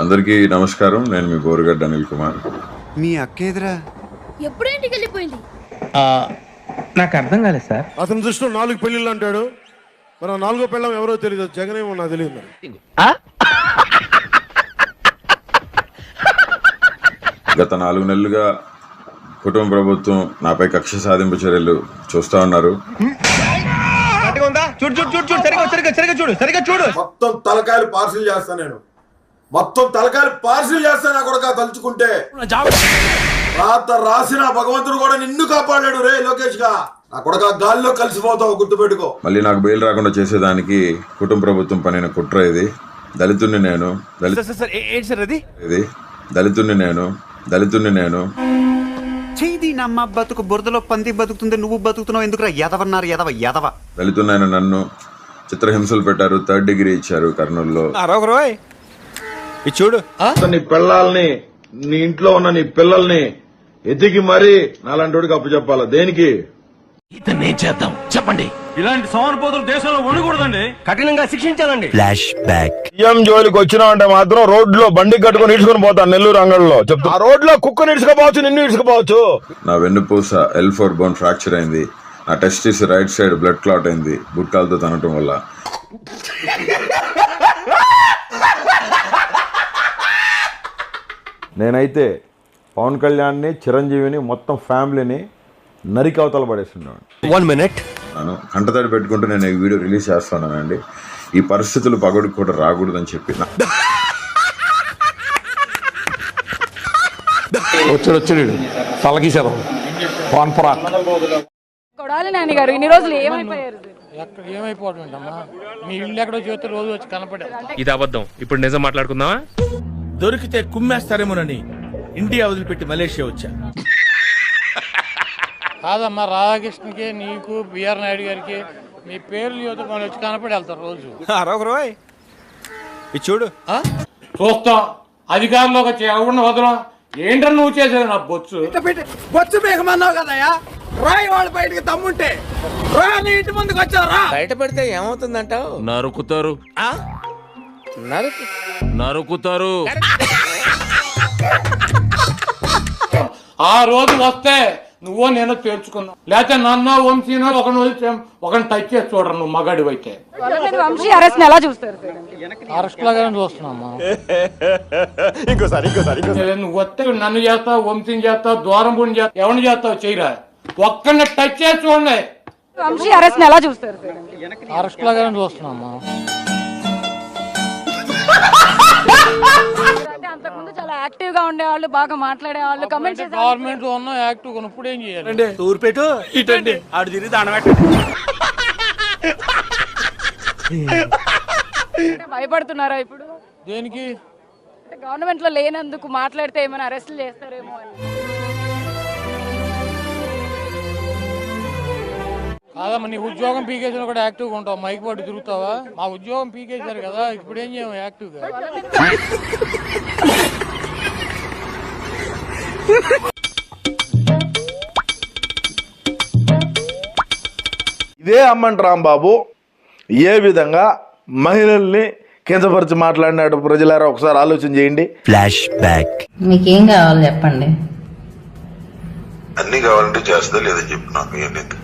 అందరికీ నమస్కారం. నేను మీ బోరుగడ్డ అనిల్ కుమార్. మీ అక్కేదిరా ఎప్పుడు ఇంటికి వెళ్ళిపోయింది? నాకు అర్థం కాలేదు సార్. అతని దృష్టిలో 4 పెళ్లిళ్ళు అంటాడు. మరి 4వ పెళ్ళం ఎవరో తెలియదు. జగన్ ఏమో నాకు తెలియదు. మరి గత 4 నెలలుగా కుటుంబ ప్రభుత్వం నాపై కక్ష సాధింపు చర్యలు చూస్తా ఉన్నారు. మొత్తం తలకాయలు పార్సిల్ చేస్తాను నేను. మొత్తం తలకాయలు పార్సిల్ చేస్తాను. కూడా తలుచుకుంటే రాత రాసిన భగవంతుడు కూడా నిన్ను కాపాడాడు రే లోకేష్ గా. నా కొడక గాల్లో కలిసిపోతావు, గుర్తుపెట్టుకో. మళ్ళీ నాకు బెయిల్ రాకుండా చేసేదానికి కుటుంబ ప్రభుత్వం పనిన కుట్ర ఇది. దళితుణ్ణి నేను చేయి నమ్మ బతుకు బురదలో పంది బతుకుతుంది, నువ్వు బతుకుతున్నావు ఎందుకురా? ఎదవన్నారు ఎదవ. దళితున్నైన నన్ను చిత్రహింసలు పెట్టారు. 3rd డిగ్రీ ఇచ్చారు కర్నూలులో. చూడు నీ పిల్లల్ని, నీ ఇంట్లో ఉన్న నీ పిల్లల్ని ఎతికి మరీ నాలాంటి అప్పు చెప్పాలా? దేనికి? ఇతన్నేం చేద్దాం చెప్పండి. ఇలాంటి సోమరిపోతులు దేశంలో ఉండకూడదండి. కఠినంగా శిక్షించాలండి. Flash back. సీఎం జోలికి వచ్చినావంటే మాత్రం రోడ్లో బండి కట్టుకుని ఇడ్చుకుని పోతాను. నెల్లూరు అంగడిలో చెప్తా. ఆ రోడ్లో కుక్కని ఇడ్చుకోపోవచ్చు, నిన్ను ఇడ్చుకోపోవచ్చు. నా వెన్నుపూస L4 బోన్ ఫ్రాక్చర్ అయింది. నా testis right side blood clot అయింది గుట్కాలతో తనటం వల్ల. నేనైతే పవన్ కళ్యాణ్ని, చిరంజీవిని, మొత్తం ఫ్యామిలీని నరికి అవతల పడేస్తున్నాను. 1 minute. కంటతడి పెట్టుకుంటూ నేను ఈ వీడియో రిలీజ్ చేస్తున్నానండి. ఈ పరిస్థితులు పగడికి కూడా రాకూడదని చెప్పి వచ్చాడు తలగీసారు. కొడాలి నాని గారు ఇన్ని రోజులు ఏమైపోయారు? ఏమైపోవటమేంటమ్మా, మీ ఇల్లు ఎక్కడో చేస్తే రోజు వచ్చి కనపడే. ఇది అబద్ధం. ఇప్పుడు నిజం మాట్లాడుకుందామా? దొరికితే కుమ్మేస్తారేమోనని ఇండియా వదిలిపెట్టి మలేషియా వచ్చా. కాదమ్మా, రాధాకృష్ణకి, నీకు, బిఆర్ నాయుడు గారికి మీ పేర్లు యువత వచ్చి కనపడి వెళ్తారు రోజు. చూడు చూస్తాం. అధికారంలోకి వచ్చి ఎవరిని వదలం. ఏంటని నువ్వు చేసేది నా బొచ్చు బొచ్చు మేఘమన్నావు కదయా. రాయి వాళ్ళ బయటికి తమ్ముంటే రా, నీ ఇంటి ముందుకు వచ్చారా? బయట పెడితే ఏమవుతుందంటావు? నరుకుతారు. నరుకుతారు. ఆ రోజు వస్తే నువ్వో నేను తేల్చుకున్నావు. లేకపోతే నన్న వంశీనో ఒకరిని టచ్ చేసి చూడరు నువ్వు మగాడి అయితే. వంశీ అరెస్ట్ ఎలా చూస్తారు? అరెస్ట్ లాగానే చూస్తున్నామ్మా. నువ్వు వస్తే నన్ను చేస్తావు, వంశీని చేస్తావు, దూరంపుని చేస్తావు, ఎవరిని చేస్తావు చేయరా. ఒక్కరిని టచ్ చేసి చూడండి. వంశీ అరెస్ట్ ఎలా చూస్తారు? అరెస్ట్ లాగానే చూస్తున్నామ్మా. అంతకుముందు చాలా యాక్టివ్ గా ఉండేవాళ్ళు, బాగా మాట్లాడేవాళ్ళు, కమెంట్ చేసే గవర్నమెంట్ ఉన్న యాక్టివ్ గా ఇప్పుడు ఏం చేయాలి? తూరు పెట్టు, ఇటండి ఆడు తిరిగి దాన పెట్టండి. భయపడుతున్నారా ఇప్పుడు? దేనికి? గవర్నమెంట్ లో లేనందుకు మాట్లాడితే ఏమైనా అరెస్టులు చేస్తారేమో అని. కాదమ్మా, నీ ఉద్యోగం పీకేసిన కూడా యాక్టివ్ గా ఉంటావు. మైక్ పట్టు తిరుగుతావా? మా ఉద్యోగం పీకేశారు కదా, ఇప్పుడు ఏం చేయము యాక్టివ్ గా. ఇదే అమ్మంట రాంబాబు ఏ విధంగా మహిళల్ని కించపరిచి మాట్లాడినాడు. ప్రజలారా ఒకసారి ఆలోచన చేయండి. Flash back. మీకేం కావాలి చెప్పండి. అన్ని కావాలంటే చేస్తా, లేదని చెప్పు. నాకు ఏం లేదు.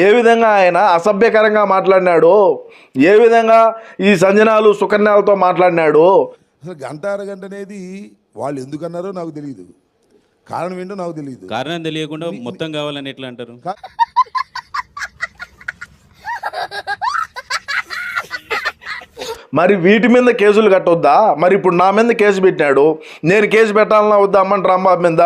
ఏ విధంగా ఆయన అసభ్యకరంగా మాట్లాడినాడు, ఏ విధంగా ఈ సంజనాలు సుకన్యాలతో మాట్లాడినాడు. అసలు గంట అరగంట అనేది వాళ్ళు ఎందుకన్నారో నాకు తెలియదు. కారణం ఏంటో నాకు తెలియదు. కారణం తెలియకుండా మొత్తం కావాలని ఎట్లా అంటారు? మరి వీటి మీద కేసులు కట్టొద్దా? మరి ఇప్పుడు నా మీద కేసు పెట్టినాడు, నేను కేసు పెట్టాలన్నా వద్దా అమ్మంట రాంబాబు మీద?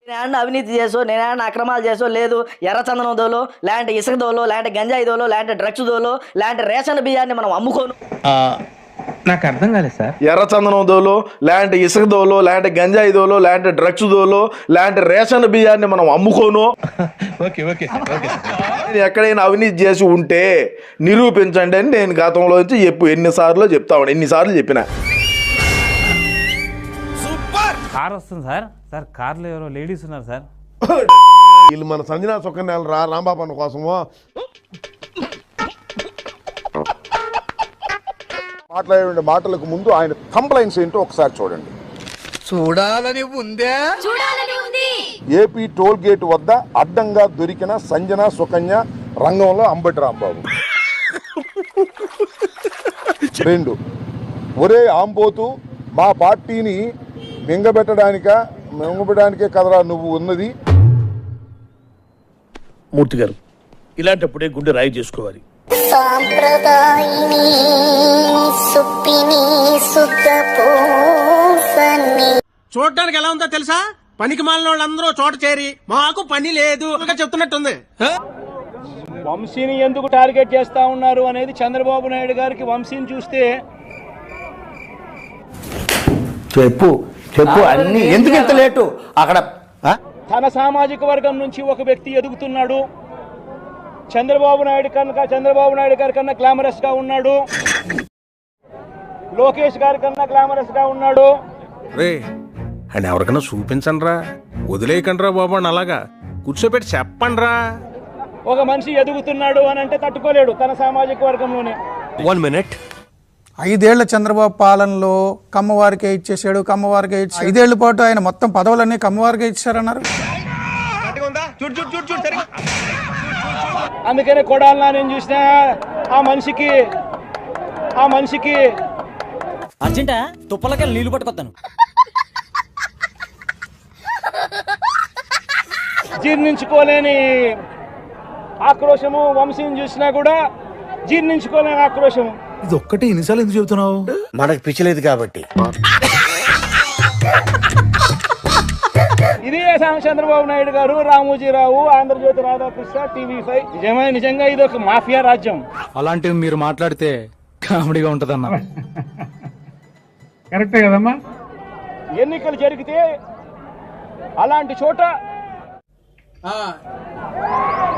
నేనేమన్నా అవినీతి చేసో, నేనేమన్నా అక్రమాలు చేసో లేదు. ఎర్రచందనం దోలో, లేదంటే ఇసుక దోలో, లేదంటే గంజాయి దోలో, లేదంటే డ్రగ్స్ దోలో, లేదంటే రేషన్ బియ్యాన్ని మనం అమ్ముకోను. నాకు అర్థం కాలేదు సార్. ఎర్రచందనం దోలో, లేదంటే ఇసుక దోలో, లేదంటే గంజాయి దోలో, లేదంటే డ్రగ్స్ దోలో, లేదంటే రేషన్ బియ్యాన్ని మనం అమ్ముకోను. ఎక్కడైనా అవినీతి చేసి ఉంటే నిరూపించండి అని నేను గతంలో వచ్చి ఎన్నిసార్లు చెప్పిన. కార్ వస్తుంది సార్. సార్ కార్లో ఎవరో లేడీస్ ఉన్నారు సార్. వీళ్ళు మన సంజనా సుకన్యాలు రాంబాబు అన్న కోసమో మాట్లాడే మాటలకు ముందు ఆయన కంప్లైంట్స్ ఏంటో ఒకసారి చూడండి. చూడాలని ఉందే. ఏపీ టోల్ గేట్ వద్ద అడ్డంగా దొరికిన సంజన సుకన్య రంగంలో అంబటి రాంబాబు. 2, ఒరే ఆంబోతు, మా పార్టీని మింగబెట్టడానికే కదరా నువ్వు ఉన్నది. మూర్తి గారు, ఇలాంటప్పుడే గుండె రాయి చేసుకోవాలి. చూడటానికి ఎలా ఉందో తెలుసా? పనికి మాలిన వాళ్ళందరూ చోట చేరి మాకు పని లేదు చెప్తున్నట్టుంది. వంశీని ఎందుకు టార్గెట్ చేస్తా ఉన్నారు అనేది చంద్రబాబు నాయుడు గారికి వంశీని చూస్తే చెప్పు అన్ని ఎందుకు ఇంత లేటు అక్కడ? తన సామాజిక వర్గం నుంచి ఒక వ్యక్తి ఎదుగుతున్నాడు. చంద్రబాబు నాయుడు గారి కన్నా గ్లామరస్ గా ఉన్నాడు. లోకేష్ గారి కన్నా గ్లామరస్ గా ఉన్నాడు. అని ఎవరికైనా చూపించండి రా, వదిలేయకండి రా బాబు అని అలాగా కూర్చోబెట్టి చెప్పండి రా. ఒక మనిషి ఎదుగుతున్నాడు అని అంటే తట్టుకోలేడు తన సామాజిక వర్గంలోనే. 1 minute. 5 ఏళ్ల చంద్రబాబు పాలనలో కమ్మవారికే ఇచ్చేసాడు. 5 ఏళ్ల పాటు ఆయన మొత్తం పదవులన్నీ కమ్మవారికే ఇచ్చారన్నారు. అందుకనే కొడాలనా నేను చూసిన ఆ మనిషికి అర్జెంటా తుప్పలకి నీళ్లు పట్టుకొస్తాను. జీర్ణించుకోలేని ఆక్రోశము, వంశీని చూసినా కూడా జీర్ణించుకోలేని ఆక్రోశము. ఇది ఒక్కటి ఎన్నిసార్లు ఎందుకు చెబుతున్నావు? మనకు పిచ్చలేదు కాబట్టి. ఇదే చంద్రబాబు నాయుడు గారు, రామోజీరావు, ఆంధ్రజ్యోతి రాధాకృష్ణ, TV5. నిజంగా ఇది ఒక మాఫియా రాజ్యం. అలాంటివి మీరు మాట్లాడితే కామెడీగా ఉంటదన్న. కరెక్టే కదమ్మా. ఎన్నికలు జరిగితే అలాంటి చోట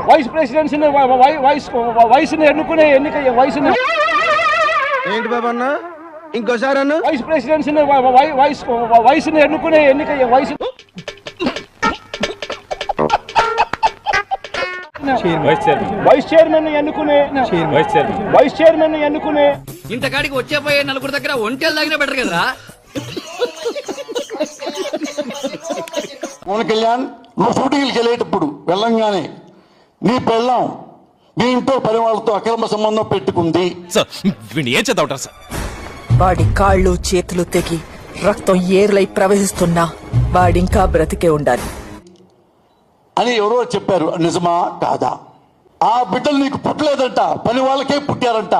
వైస్ ప్రెసిడెన్సీని వయసుని ఎన్నుకునే వయసుని ఏంటి బాబు అన్న ఇంకోసారి అన్న? వైస్ ప్రెసిడెన్సీని వయసుని ఎన్నుకునే వయసు వైస్ చైర్మన్ ఎన్నుకునే ఇంతకాడికి వచ్చే పోయే నలుగురు దగ్గర ఒంటెలు తాగినా బెటర్ కదరా. పవన్ కళ్యాణ్, నువ్వు షూటింగ్కి వెళ్ళేటప్పుడు వెళ్ళంగానే నీ పెళ్ళాం మీ ఇంట్లో పని వాళ్ళతో అక్రమ సంబంధం పెట్టుకుంది. ఏం చదవటం సార్? వాడి కాళ్ళు చేతులు తెగి రక్తం ఏరులై ప్రవహిస్తున్నా వాడింకా బ్రతికే ఉండాలి అని ఎవరో చెప్పారు. నిజమా కాదా? ఆ బిడ్డలు నీకు పుట్టలేదంట, పని వాళ్ళకే పుట్టారంట.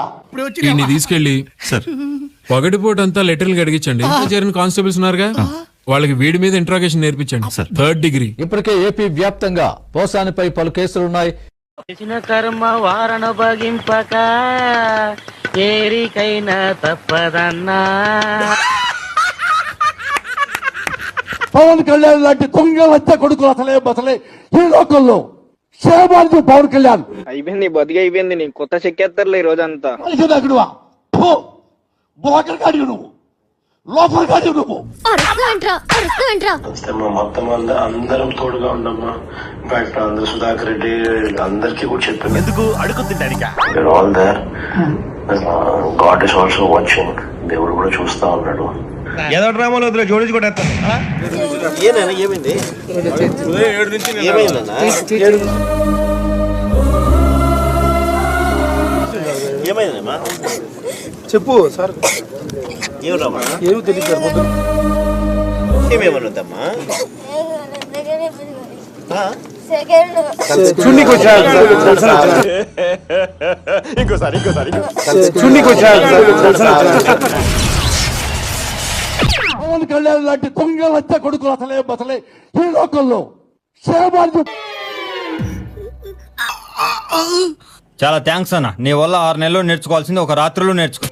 తీసుకెళ్ళి పగటిపూట అంతా లెటర్లు అడిగించండి. చేరిన కానిస్టేబుల్స్ ఉన్నారుగా, వాళ్ళకి వీడి మీద ఇంట్రాగేషన్ నేర్పించండి. 3rd degree. ఇప్పటికే ఏపీ వ్యాప్తంగా పోసానిపై పలు కేసులున్నాయి. కర్మ వారణ భగింపక ఏరికైనా తప్పదన్నా. పవన్ కళ్యాణ్ లాంటి దొంగ లచ్చ కొడుకులు అసలే ఈ లోకల్లో సేవాడు పవన్ కళ్యాణ్. అయిపోయింది బతికి అయిపోయింది. నీకు కొత్త చెక్కేస్తారులే ఈ రోజంతా. నువ్వు లోపలికి నువ్వు మొత్తం అందరం తోడుగా ఉండమ్మా. ఇన్ఫాక్ట్ అందరు సుధాకర్ రెడ్డి అందరికీ కూడా చెప్పాను. ఎందుకు అడుగుతుంటానికా? All there. God is also watching. దేవుడు కూడా చూస్తా ఉన్నాడు. ఏదో డ్రామాలో వదిలే జోడించి కూడా ఏమైంది? ఏమైందమ్మా చెప్పు సార్. ఏమి తెలియదు సార్. ఏమేమన్నదమ్మా? ఇంకోసారి పవన్ కళ్యాణ్ లాంటి దొంగ లచ్చ కొడుకులు అసలే ఈ లోకల్లో సేవాడు. చాలా థ్యాంక్స్ అన్న. నీ వల్ల 6 నెలలు నేర్చుకోవాల్సింది ఒక రాత్రిలో నేర్చుకో.